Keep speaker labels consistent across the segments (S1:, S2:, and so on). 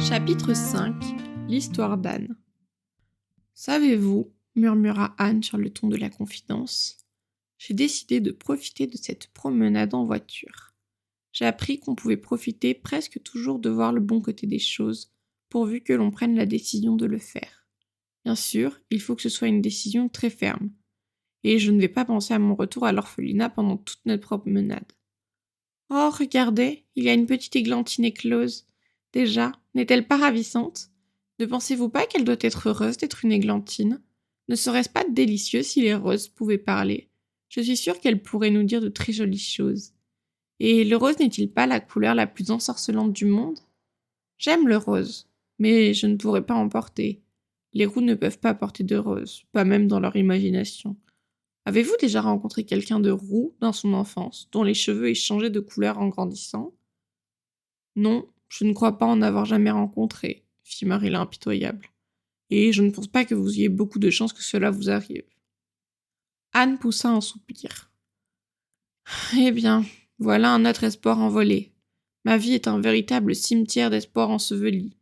S1: Chapitre 5. L'histoire d'Anne. Savez-vous, murmura Anne sur le ton de la confidence, j'ai décidé de profiter de cette promenade en voiture. J'ai appris qu'on pouvait profiter presque toujours de voir le bon côté des choses, pourvu que l'on prenne la décision de le faire. Bien sûr, il faut que ce soit une décision très ferme. Et je ne vais pas penser à mon retour à l'orphelinat pendant toute notre promenade. Oh, regardez, il y a une petite églantine éclose. Déjà, n'est-elle pas ravissante? Ne pensez-vous pas qu'elle doit être heureuse d'être une églantine? Ne serait-ce pas délicieux si les roses pouvaient parler? Je suis sûre qu'elles pourraient nous dire de très jolies choses. Et le rose n'est-il pas la couleur la plus ensorcelante du monde? J'aime le rose, mais je ne pourrais pas en porter. Les roux ne peuvent pas porter de rose, pas même dans leur imagination. Avez-vous déjà rencontré quelqu'un de roux dans son enfance, dont les cheveux aient changé de couleur en grandissant? Non, je ne crois pas en avoir jamais rencontré, fit Marilla impitoyable. Et je ne pense pas que vous ayez beaucoup de chance que cela vous arrive. Anne poussa un soupir. Eh bien, voilà un autre espoir envolé. Ma vie est un véritable cimetière d'espoirs ensevelis.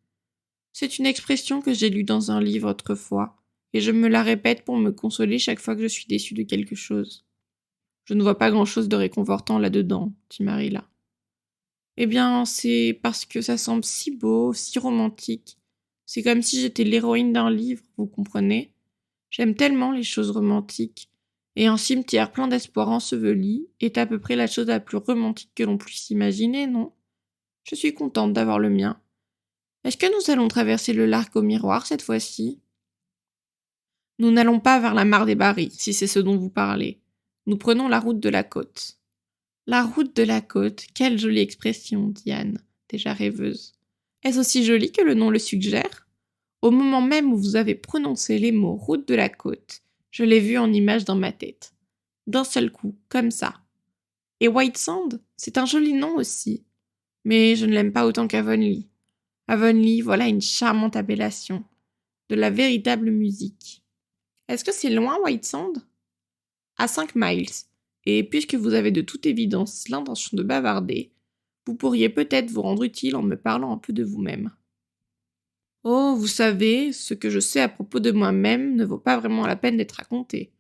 S1: C'est une expression que j'ai lue dans un livre autrefois, et je me la répète pour me consoler chaque fois que je suis déçue de quelque chose. Je ne vois pas grand-chose de réconfortant là-dedans, dit Marilla. Eh bien, c'est parce que ça semble si beau, si romantique. C'est comme si j'étais l'héroïne d'un livre, vous comprenez? J'aime tellement les choses romantiques. Et un cimetière plein d'espoir enseveli est à peu près la chose la plus romantique que l'on puisse imaginer, non? Je suis contente d'avoir le mien. Est-ce que nous allons traverser le lac au miroir cette fois-ci? Nous n'allons pas vers la mare des Barils, si c'est ce dont vous parlez. Nous prenons la route de la côte. La route de la côte, quelle jolie expression, dit Anne, déjà rêveuse. Est-ce aussi joli que le nom le suggère? Au moment même où vous avez prononcé les mots route de la côte, je l'ai vu en image dans ma tête. D'un seul coup, comme ça. Et White Sand, c'est un joli nom aussi. Mais je ne l'aime pas autant qu'Avonlea. Avonlea, voilà une charmante appellation. De la véritable musique. Est-ce que c'est loin, White Sand? À 5 miles. Et puisque vous avez de toute évidence l'intention de bavarder, vous pourriez peut-être vous rendre utile en me parlant un peu de vous-même. Oh, vous savez, ce que je sais à propos de moi-même ne vaut pas vraiment la peine d'être raconté,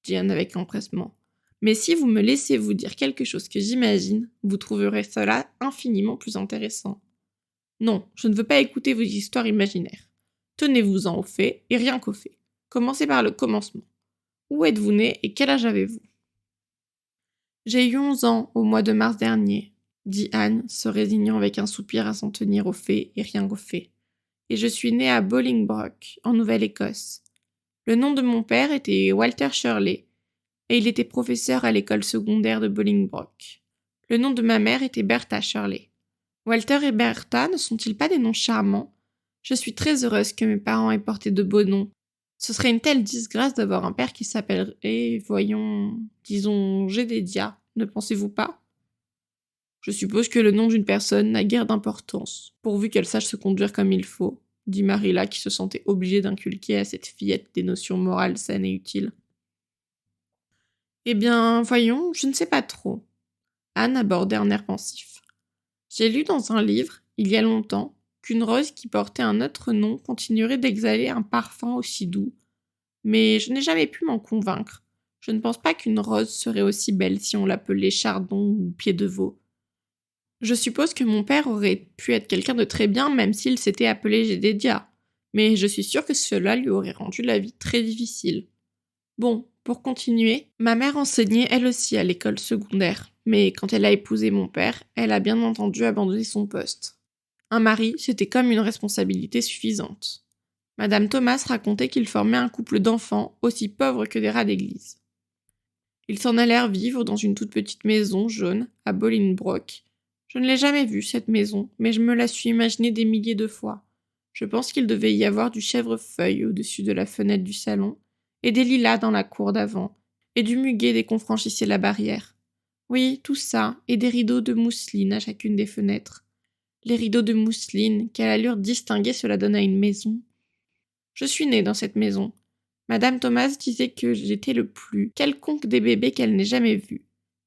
S1: dit Anne avec empressement. Mais si vous me laissez vous dire quelque chose que j'imagine, vous trouverez cela infiniment plus intéressant. Non, je ne veux pas écouter vos histoires imaginaires. Tenez-vous-en aux faits, et rien qu'aux faits. Commencez par le commencement. Où êtes-vous né et quel âge avez-vous? J'ai eu 11 ans au mois de mars dernier, dit Anne, se résignant avec un soupir à s'en tenir aux faits et rien qu'aux faits. Et je suis née à Bolingbroke, en Nouvelle-Écosse. Le nom de mon père était Walter Shirley, et il était professeur à l'école secondaire de Bolingbroke. Le nom de ma mère était Bertha Shirley. Walter et Bertha ne sont-ils pas des noms charmants? Je suis très heureuse que mes parents aient porté de beaux noms. Ce serait une telle disgrâce d'avoir un père qui s'appellerait, voyons, disons, Gédédia, ne pensez-vous pas? Je suppose que le nom d'une personne n'a guère d'importance, pourvu qu'elle sache se conduire comme il faut, dit Marilla qui se sentait obligée d'inculquer à cette fillette des notions morales saines et utiles. Eh bien, voyons, je ne sais pas trop. Anne abordait un air pensif. J'ai lu dans un livre, il y a longtemps, qu'une rose qui portait un autre nom continuerait d'exhaler un parfum aussi doux. Mais je n'ai jamais pu m'en convaincre. Je ne pense pas qu'une rose serait aussi belle si on l'appelait chardon ou pied de veau. Je suppose que mon père aurait pu être quelqu'un de très bien même s'il s'était appelé Gédédia, mais je suis sûre que cela lui aurait rendu la vie très difficile. Bon, pour continuer, ma mère enseignait elle aussi à l'école secondaire, mais quand elle a épousé mon père, elle a bien entendu abandonné son poste. Un mari, c'était comme une responsabilité suffisante. Madame Thomas racontait qu'ils formaient un couple d'enfants aussi pauvres que des rats d'église. Ils s'en allèrent vivre dans une toute petite maison jaune à Bolingbroke. Je ne l'ai jamais vue, cette maison, mais je me la suis imaginée des milliers de fois. Je pense qu'il devait y avoir du chèvrefeuille au-dessus de la fenêtre du salon, et des lilas dans la cour d'avant, et du muguet dès qu'on franchissait la barrière. Oui, tout ça, et des rideaux de mousseline à chacune des fenêtres. Les rideaux de mousseline, quelle allure distinguée cela donne à une maison. Je suis née dans cette maison. Madame Thomas disait que j'étais le plus quelconque des bébés qu'elle n'ait jamais vu,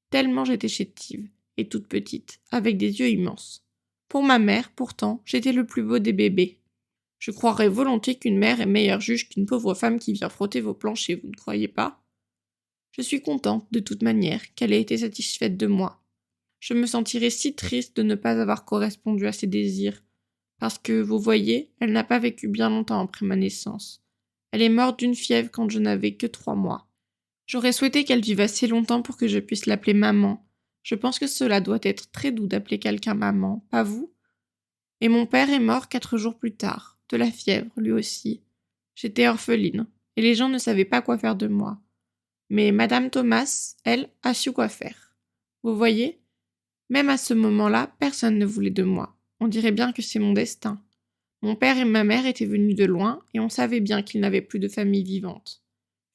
S1: tellement j'étais chétive, et toute petite, avec des yeux immenses. Pour ma mère, pourtant, j'étais le plus beau des bébés. Je croirais volontiers qu'une mère est meilleure juge qu'une pauvre femme qui vient frotter vos planchers, vous ne croyez pas? Je suis contente, de toute manière, qu'elle ait été satisfaite de moi. Je me sentirais si triste de ne pas avoir correspondu à ses désirs, parce que, vous voyez, elle n'a pas vécu bien longtemps après ma naissance. Elle est morte d'une fièvre quand je n'avais que 3 mois. J'aurais souhaité qu'elle vive assez longtemps pour que je puisse l'appeler maman. Je pense que cela doit être très doux d'appeler quelqu'un maman, pas vous? Et mon père est mort 4 jours plus tard, de la fièvre, lui aussi. J'étais orpheline, et les gens ne savaient pas quoi faire de moi. Mais Madame Thomas, elle, a su quoi faire. Vous voyez? Même à ce moment-là, personne ne voulait de moi. On dirait bien que c'est mon destin. Mon père et ma mère étaient venus de loin, et on savait bien qu'ils n'avaient plus de famille vivante.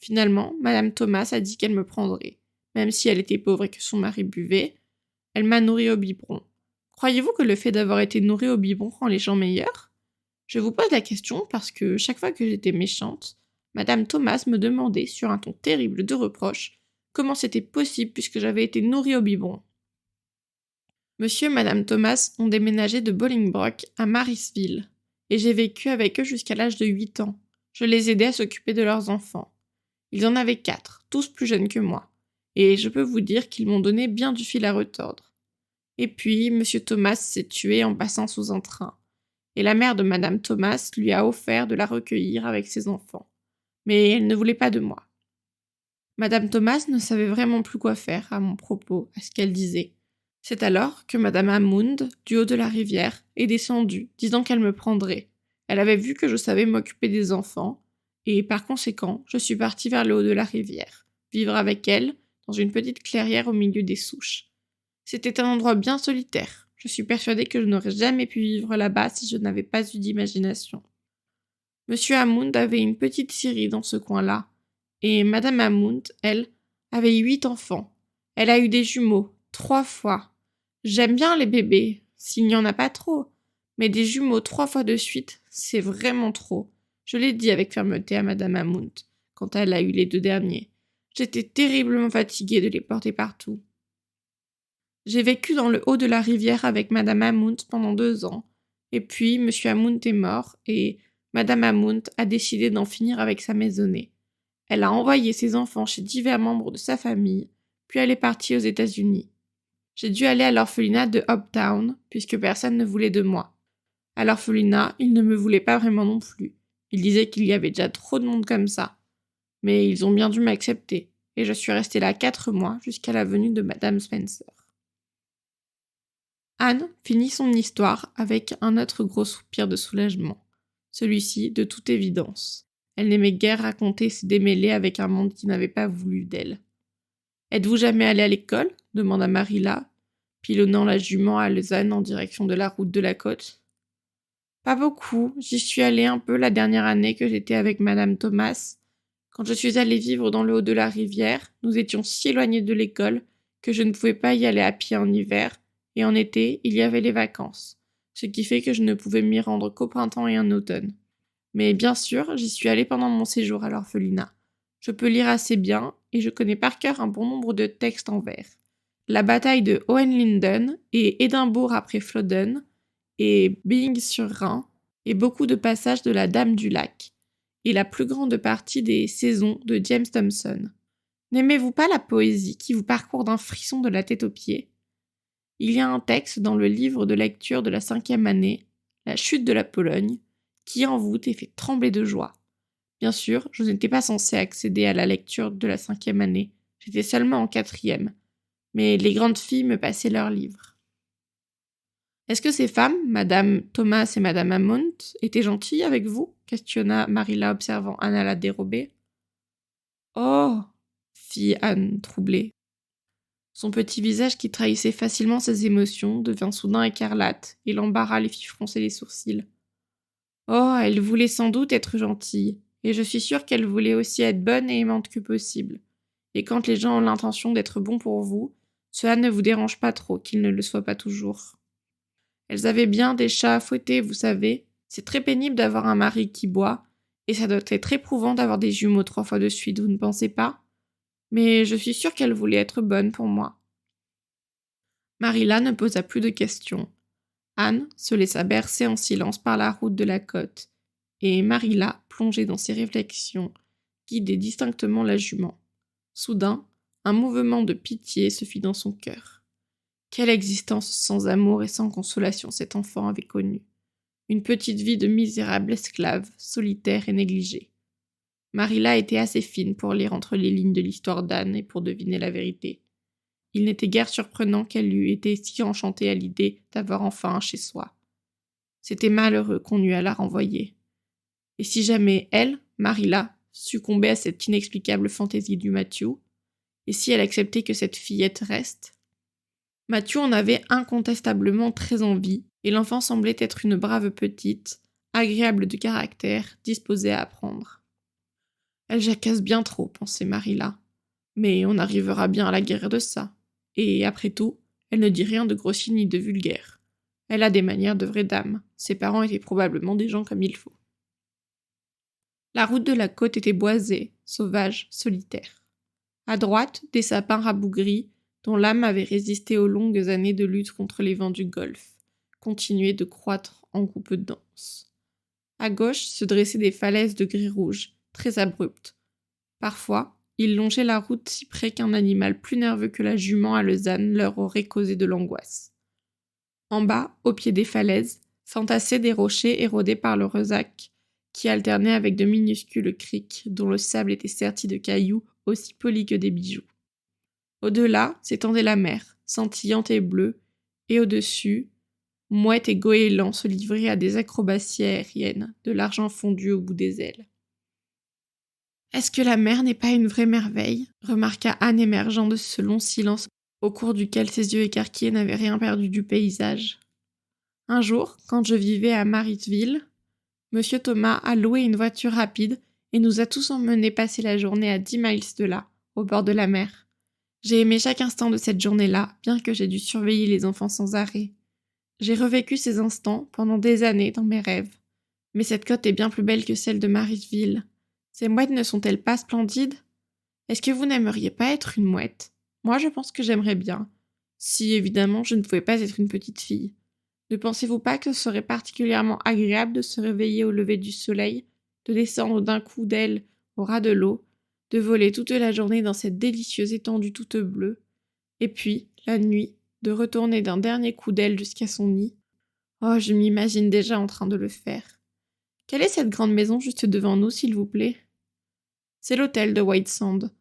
S1: Finalement, Madame Thomas a dit qu'elle me prendrait. Même si elle était pauvre et que son mari buvait, elle m'a nourrie au biberon. Croyez-vous que le fait d'avoir été nourrie au biberon rend les gens meilleurs? Je vous pose la question parce que chaque fois que j'étais méchante, Madame Thomas me demandait, sur un ton terrible de reproche, comment c'était possible puisque j'avais été nourrie au biberon. Monsieur et Madame Thomas ont déménagé de Bolingbroke à Marysville, et j'ai vécu avec eux jusqu'à l'âge de 8 ans. Je les aidais à s'occuper de leurs enfants. Ils en avaient 4, tous plus jeunes que moi, et je peux vous dire qu'ils m'ont donné bien du fil à retordre. Et puis, Monsieur Thomas s'est tué en passant sous un train, et la mère de Madame Thomas lui a offert de la recueillir avec ses enfants. Mais elle ne voulait pas de moi. Madame Thomas ne savait vraiment plus quoi faire à mon propos, à ce qu'elle disait. C'est alors que Madame Hammond, du haut de la rivière, est descendue, disant qu'elle me prendrait. Elle avait vu que je savais m'occuper des enfants, et par conséquent, je suis partie vers le haut de la rivière, vivre avec elle, dans une petite clairière au milieu des souches. C'était un endroit bien solitaire. Je suis persuadée que je n'aurais jamais pu vivre là-bas si je n'avais pas eu d'imagination. Monsieur Hammond avait une petite scierie dans ce coin-là, et Madame Hammond, elle, avait 8 enfants. Elle a eu des jumeaux, 3 fois. J'aime bien les bébés, s'il n'y en a pas trop, mais des jumeaux 3 fois de suite, c'est vraiment trop. Je l'ai dit avec fermeté à Madame Hammond, quand elle a eu les 2 derniers. J'étais terriblement fatiguée de les porter partout. J'ai vécu dans le haut de la rivière avec Madame Hammond pendant 2 ans, et puis Monsieur Hammond est mort, et Madame Hammond a décidé d'en finir avec sa maisonnée. Elle a envoyé ses enfants chez divers membres de sa famille, puis elle est partie aux États-Unis. J'ai dû aller à l'orphelinat de Hoptown, puisque personne ne voulait de moi. À l'orphelinat, ils ne me voulaient pas vraiment non plus. Ils disaient qu'il y avait déjà trop de monde comme ça. Mais ils ont bien dû m'accepter, et je suis restée là 4 mois jusqu'à la venue de Madame Spencer. Anne finit son histoire avec un autre gros soupir de soulagement. Celui-ci, de toute évidence. Elle n'aimait guère raconter ses démêlés avec un monde qui n'avait pas voulu d'elle. « Êtes-vous jamais allée à l'école » demanda Marilla, pilonnant la jument à Lausanne en direction de la route de la côte. « Pas beaucoup, j'y suis allée un peu la dernière année que j'étais avec Madame Thomas. Quand je suis allée vivre dans le haut de la rivière, nous étions si éloignés de l'école que je ne pouvais pas y aller à pied en hiver, et en été, il y avait les vacances, ce qui fait que je ne pouvais m'y rendre qu'au printemps et en automne. Mais bien sûr, j'y suis allée pendant mon séjour à l'orphelinat. Je peux lire assez bien, et je connais par cœur un bon nombre de textes en vers. La bataille de Hohenlinden, et Édimbourg après Flodden, et Byng-sur-Rhin, et beaucoup de passages de La Dame du Lac, et la plus grande partie des Saisons de James Thomson. N'aimez-vous pas la poésie qui vous parcourt d'un frisson de la tête aux pieds ? Il y a un texte dans le livre de lecture de la 5e année, La chute de la Pologne, qui envoûte et fait trembler de joie. Bien sûr, je n'étais pas censée accéder à la lecture de la 5e année, j'étais seulement en 4e, mais les grandes filles me passaient leurs livres. Est-ce que ces femmes, Madame Thomas et Madame Hammond, étaient gentilles avec vous ? Questionna Marilla observant Anne à la dérobée. Oh, fit Anne troublée. Son petit visage qui trahissait facilement ses émotions devint soudain écarlate, et l'embarras les fit froncer les sourcils. Oh, elle voulait sans doute être gentille, et je suis sûre qu'elle voulait aussi être bonne et aimante que possible. Et quand les gens ont l'intention d'être bons pour vous, cela ne vous dérange pas trop qu'ils ne le soient pas toujours. Elles avaient bien des chats à fouetter, vous savez. C'est très pénible d'avoir un mari qui boit, et ça doit être éprouvant d'avoir des jumeaux 3 fois de suite, vous ne pensez pas ? Mais je suis sûre qu'elle voulait être bonne pour moi. Marilla ne posa plus de questions. Anne se laissa bercer en silence par la route de la côte, et Marilla, plongée dans ses réflexions, guidait distinctement la jument. Soudain, un mouvement de pitié se fit dans son cœur. Quelle existence sans amour et sans consolation cet enfant avait connue. Une petite vie de misérable esclave, solitaire et négligée. Marilla était assez fine pour lire entre les lignes de l'histoire d'Anne et pour deviner la vérité. Il n'était guère surprenant qu'elle eût été si enchantée à l'idée d'avoir enfin un chez soi. C'était malheureux qu'on eût à la renvoyer. Et si jamais elle, Marilla, succombait à cette inexplicable fantaisie du Matthew, et si elle acceptait que cette fillette reste? Matthew en avait incontestablement très envie, et l'enfant semblait être une brave petite, agréable de caractère, disposée à apprendre. Elle jacasse bien trop, pensait Marilla. Mais on arrivera bien à la guérir de ça. Et après tout, elle ne dit rien de grossier ni de vulgaire. Elle a des manières de vraie dame. Ses parents étaient probablement des gens comme il faut. La route de la côte était boisée, sauvage, solitaire. À droite, des sapins rabougris, dont l'âme avait résisté aux longues années de lutte contre les vents du Golfe, continuaient de croître en groupes denses. À gauche se dressaient des falaises de gris rouge, très abruptes. Parfois, ils longeaient la route si près qu'un animal plus nerveux que la jument alezane leur aurait causé de l'angoisse. En bas, au pied des falaises, s'entassaient des rochers érodés par le Rezac, qui alternaient avec de minuscules criques dont le sable était serti de cailloux aussi polis que des bijoux. Au-delà s'étendait la mer, scintillante et bleue, et au-dessus, mouettes et goélands se livraient à des acrobaties aériennes, de l'argent fondu au bout des ailes. « Est-ce que la mer n'est pas une vraie merveille ?» remarqua Anne émergeant de ce long silence au cours duquel ses yeux écarquillés n'avaient rien perdu du paysage. Un jour, quand je vivais à Marysville, Monsieur Thomas a loué une voiture rapide et nous a tous emmenés passer la journée à 10 miles de là, au bord de la mer. J'ai aimé chaque instant de cette journée-là, bien que j'ai dû surveiller les enfants sans arrêt. J'ai revécu ces instants pendant des années dans mes rêves. Mais cette côte est bien plus belle que celle de Marysville. Ces mouettes ne sont-elles pas splendides? Est-ce que vous n'aimeriez pas être une mouette? Moi, je pense que j'aimerais bien. Si, évidemment, je ne pouvais pas être une petite fille. Ne pensez-vous pas que ce serait particulièrement agréable de se réveiller au lever du soleil, de descendre d'un coup d'aile au ras de l'eau, de voler toute la journée dans cette délicieuse étendue toute bleue, et puis, la nuit, de retourner d'un dernier coup d'aile jusqu'à son nid? Oh, je m'imagine déjà en train de le faire. Quelle est cette grande maison juste devant nous, s'il vous plaît? C'est l'hôtel de White Sand.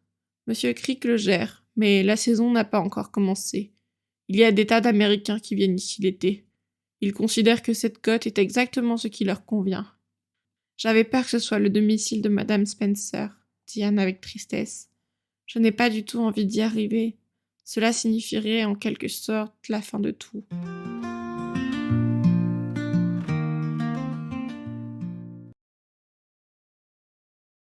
S1: Monsieur Crick le gère, mais la saison n'a pas encore commencé. Il y a des tas d'Américains qui viennent ici l'été. Ils considèrent que cette côte est exactement ce qui leur convient. J'avais peur que ce soit le domicile de Madame Spencer, dit Anne avec tristesse. Je n'ai pas du tout envie d'y arriver. Cela signifierait en quelque sorte la fin de tout.